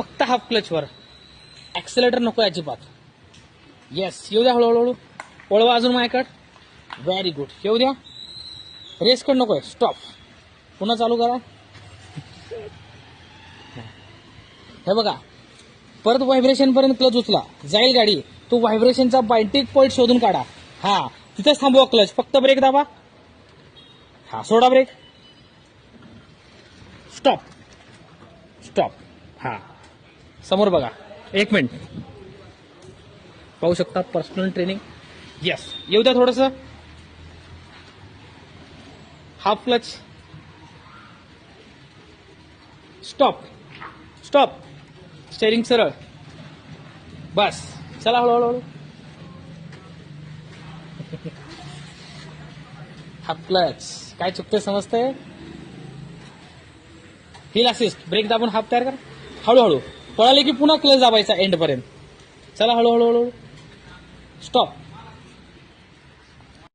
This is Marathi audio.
फक्त हाफ क्लचवर, ऍक्सिलेटर नको अजिबात. येस, येऊ द्या हळूहळू. वळवा अजून माझ्याकडे. Very good. येऊ द्या. रेस कड नकोय. स्टॉप. पुन्हा चालू करा. हे बघा, परत व्हायब्रेशन पर्यंत क्लच उचला. जाईल गाडी. तो व्हायब्रेशनचा बायटिक पॉईंट शोधून काढा. हा, तिथेच थांबवा क्लच. फक्त ब्रेक दाबा. हा, सोडा ब्रेक. स्टॉप. स्टॉप. हा, समोर बघा. 1 मिनिट. पाहू शकता पर्सनल ट्रेनिंग. येस, येऊ द्या थोडंसं. Half clutch. Stop. Stop. Steering सरळ. बस. चला हळूहळू. Half clutch. काय चुकते समजतंय? Hill assist. ब्रेक दाबून हाफ तयार करा. हळूहळू. पळाले की पुन्हा क्लच दाबायचा एंड पर्यंत. चला हळूहळू. स्टॉप.